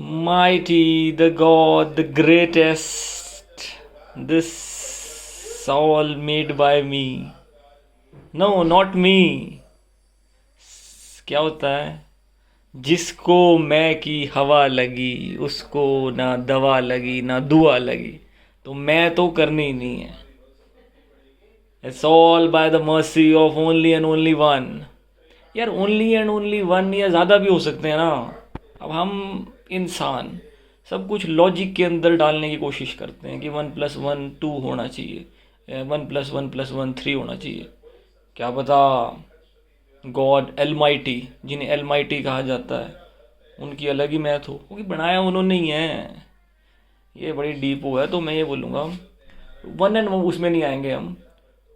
Mighty, the God, the greatest, this all made by me. No, not me. क्या होता है? जिसको मैं की हवा लगी, उसको ना दवा लगी ना दुआ लगी, तो मैं तो करनी ही नहीं है. It's all by the mercy of only and only one. यार ओनली एंड ओनली वन या ज़्यादा भी हो सकते हैं ना. अब हम इंसान सब कुछ लॉजिक के अंदर डालने की कोशिश करते हैं कि 1+1 2 होना चाहिए, 1+1+1 3 होना चाहिए. क्या पता गॉड एलमाइटी, जिन्हें एलमाइटी कहा जाता है, उनकी अलग ही मैथ हो, क्योंकि बनाया उन्होंने ही है. ये बड़ी डीप वो है. तो मैं ये बोलूँगा वन एंड उसमें नहीं आएंगे हम.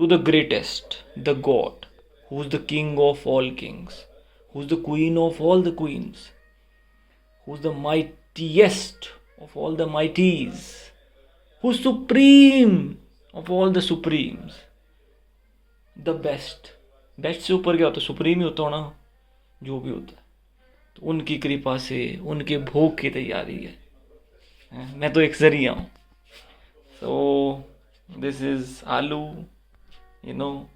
To the greatest, the god who's the king of all kings, who's the queen of all the queens, who's the mightiest of all the mighties, who's supreme of all the supremes, the best. Best से ऊपर क्या होता है? Supreme ही होता हो ना, जो भी होता है. तो उनकी कृपा से उनके भोग की तैयारी है. मैं तो एक जरिया हूँ. सो दिस इज आलू. यू नो,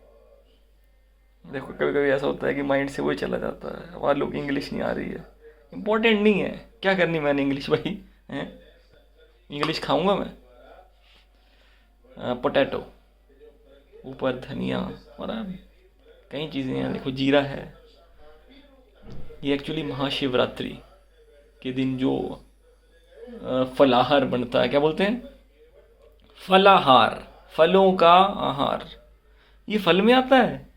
देखो कभी कभी ऐसा होता है कि माइंड से वही चला जाता है. वहाँ लोग इंग्लिश नहीं आ रही है, इम्पोर्टेंट नहीं है. क्या करनी मैंने इंग्लिश भाई हैं? इंग्लिश खाऊंगा मैं. पोटैटो, ऊपर धनिया और कई चीज़ें हैं. देखो जीरा है. ये एक्चुअली महाशिवरात्रि के दिन जो फलाहार बनता है, क्या बोलते हैं? फलाहार, फलों का आहार. ये फल में आता है.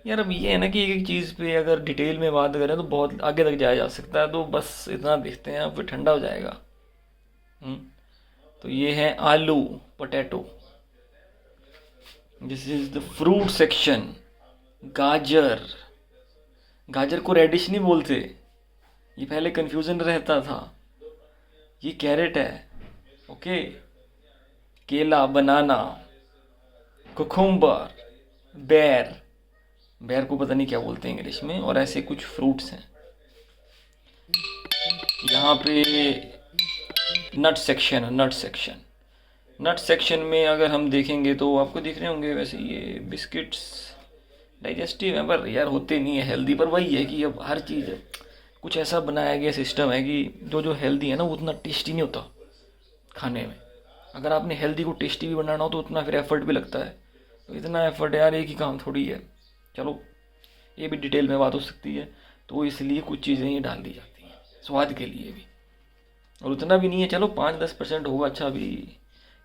यार अब ये है ना कि एक एक चीज़ पे अगर डिटेल में बात करें तो बहुत आगे तक जाया जा सकता है. तो बस इतना देखते हैं, फिर ठंडा हो जाएगा. तो ये है आलू, potato. This is the fruit section. गाजर, गाजर को रेडिश नहीं बोलते, ये पहले कंफ्यूजन रहता था. ये कैरेट है. ओके. केला, बनाना, कुकुम्बर, बेर. बेर को पता नहीं क्या बोलते हैं इंग्लिश में. और ऐसे कुछ फ्रूट्स हैं. यहाँ पे नट सेक्शन है. नट सेक्शन, नट सेक्शन में अगर हम देखेंगे तो आपको दिख रहे होंगे वैसे ये बिस्किट्स डाइजेस्टिव है, पर यार होते नहीं है हेल्दी. पर वही है कि अब हर चीज़ कुछ ऐसा बनाया गया सिस्टम है कि जो जो हेल्दी है ना वो उतना टेस्टी नहीं होता खाने में. अगर आपने हेल्दी को टेस्टी भी बनाना हो तो उतना फिर एफर्ट भी लगता है. तो इतना एफर्ट यार एक ही काम थोड़ी है. चलो ये भी डिटेल में बात हो सकती है. तो इसलिए कुछ चीज़ें ही डाल दी जाती हैं स्वाद के लिए भी. और उतना भी नहीं है, चलो 5-10% होगा. अच्छा भी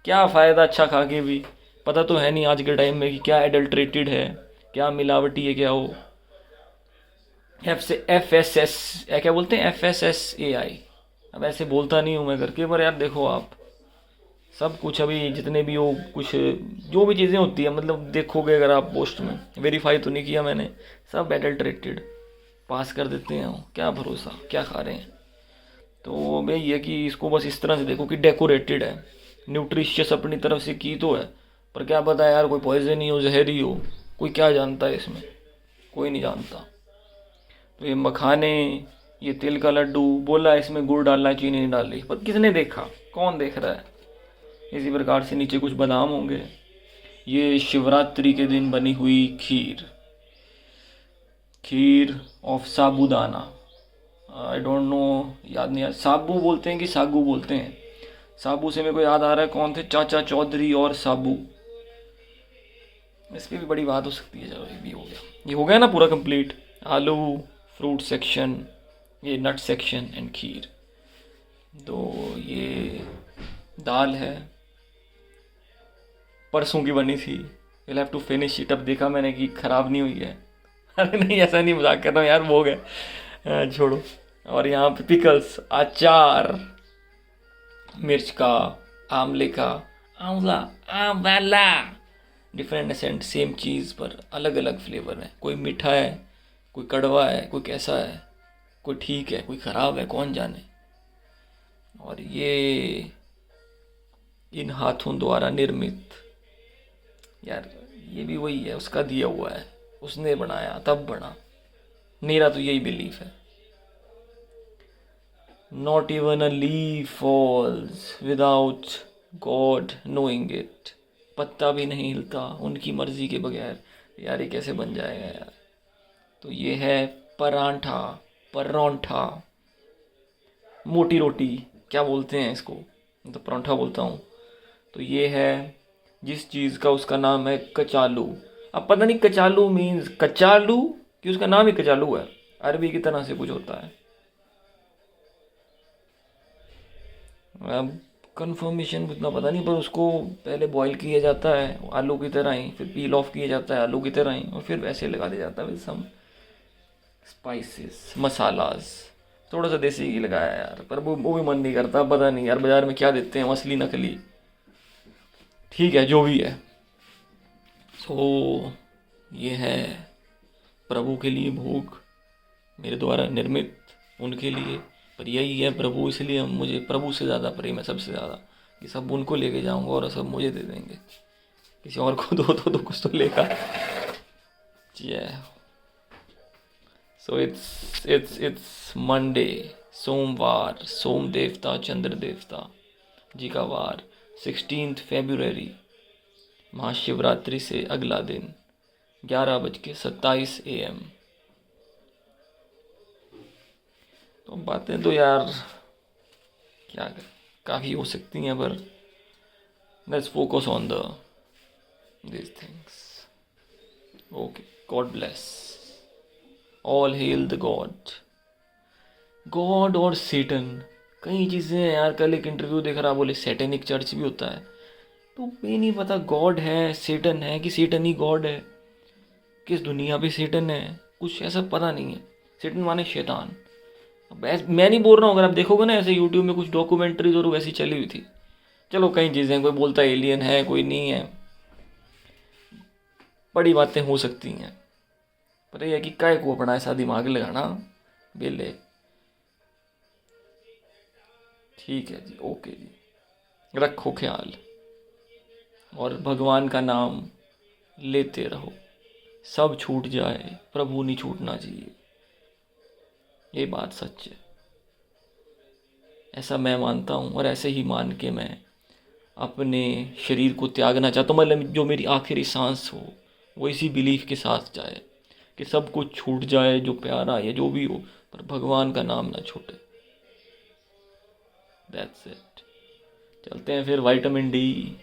क्या फ़ायदा अच्छा खा के भी. पता तो है नहीं आज के टाइम में कि क्या एडल्ट्रेटेड है, क्या मिलावटी है, क्या हो. FSS क्या बोलते हैं? FSSAI. अब ऐसे बोलता नहीं हूँ मैं करके, पर यार देखो आप सब कुछ अभी जितने भी हो कुछ जो भी चीज़ें होती है, मतलब देखोगे अगर आप पोस्ट में, वेरीफाई तो नहीं किया मैंने, सब एडल्ट्रेटेड पास कर देते हैं. क्या भरोसा क्या खा रहे हैं. तो भाई ये कि इसको बस इस तरह से देखो कि डेकोरेटेड है, न्यूट्रिशियस अपनी तरफ से की तो है, पर क्या पता यार कोई पॉइजन ही हो, जहरी हो. कोई क्या जानता है इसमें, कोई नहीं जानता. तो ये मखाने, ये तिल का लड्डू, बोला इसमें गुड़ डालना चीनी नहीं डाली, पर किसने देखा, कौन देख रहा है. इसी प्रकार से नीचे कुछ बादाम होंगे. ये शिवरात्रि के दिन बनी हुई खीर, kheer of sabudana. I don't know, याद नहीं. साबू बोलते हैं कि सागू बोलते हैं. साबू से मेरे को याद आ रहा है कौन थे, चाचा चौधरी और साबू. इस पर भी बड़ी बात हो सकती है. चलो ये भी हो गया. ये हो गया ना पूरा कंप्लीट. आलू, फ्रूट सेक्शन, ये नट सेक्शन एंड खीर. तो ये दाल है, परसों की बनी थी. Will have to finish it. अब देखा मैंने कि ख़राब नहीं हुई है. अरे नहीं ऐसा नहीं, मजाक कर रहा हूँ यार, वो हो गया, छोड़ो. और यहाँ पे पिकल्स, अचार, मिर्च का, आंवले का, आंवला, आंवला, डिफरेंट एसेंट, सेम चीज़ पर अलग अलग फ्लेवर है. कोई मीठा है, कोई कड़वा है, कोई कैसा है, कोई ठीक है, कोई ख़राब है, कौन जाने. और ये इन हाथों द्वारा निर्मित. यार ये भी वही है, उसका दिया हुआ है, उसने बनाया तब बना. मेरा तो यही बिलीफ है. Not even a leaf falls without God knowing it. पत्ता भी नहीं हिलता उनकी मर्जी के बगैर। यार ये कैसे बन जाएगा यार। तो ये है परांठा, परोंठा, मोटी रोटी क्या बोलते हैं इसको, मैं तो परोंठा बोलता हूँ। तो ये है जिस चीज़ का उसका नाम है कचालू। अब पता नहीं कचालू मीन्स कचालू कि उसका नाम ही कचालू है, अरबी की तरह से कुछ होता है। अब कंफर्मेशन उतना पता नहीं, पर उसको पहले बॉईल किया जाता है आलू की तरह ही, फिर पील ऑफ किया जाता है आलू की तरह ही, और फिर वैसे लगा दिया जाता है विद सम स्पाइसेस मसालास। थोड़ा सा देसी घी लगाया यार, पर वो भी मन नहीं करता। पता नहीं यार बाजार में क्या देते हैं, असली नकली। ठीक है जो भी है। तो ये है प्रभु के लिए भोग, मेरे द्वारा निर्मित उनके लिए। पर यही है प्रभु, इसलिए मुझे प्रभु से ज़्यादा प्रेम है, सबसे ज़्यादा, कि सब उनको लेके जाऊंगा और सब मुझे दे देंगे। किसी और को दो तो कुछ तो लेगा। सो इट्स मंडे, सोमवार, सोम देवता चंद्र देवता जी का वार, 16 फरवरी, महाशिवरात्रि से अगला दिन 11:27 AM। तो बातें तो यार क्या कर, काफ़ी हो सकती हैं, पर let's focus on the this things. Okay, God bless, all hello the God. God और सेटन कई चीज़ें हैं यार। कल एक इंटरव्यू देख रहा, बोले सैटेनिक चर्च भी होता है। तो ये नहीं पता गॉड है सेटन है कि सेटन ही गॉड है, किस दुनिया पे सेटन है, कुछ ऐसा पता नहीं है। सेटन माने शैतान। अब मैं नहीं बोल रहा हूँ, अगर आप देखोगे ना ऐसे यूट्यूब में कुछ डॉक्यूमेंट्रीज और वैसी चली हुई थी। चलो कई चीज़ें, कोई बोलता है एलियन है कोई नहीं है, बड़ी बातें हो सकती हैं, पर यह है कि काय को अपना ऐसा दिमाग लगाना बेले। ठीक है जी, ओके जी, रखो ख्याल और भगवान का नाम लेते रहो। सब छूट जाए, प्रभु नहीं छूटना चाहिए, ये बात सच है। ऐसा मैं मानता हूँ, और ऐसे ही मान के मैं अपने शरीर को त्यागना चाहता हूँ। मतलब जो मेरी आखिरी सांस हो वो इसी बिलीफ के साथ जाए कि सब कुछ छूट जाए, जो प्यारा है जो भी हो, पर भगवान का नाम ना छूटे। That's it. चलते हैं फिर, विटामिन डी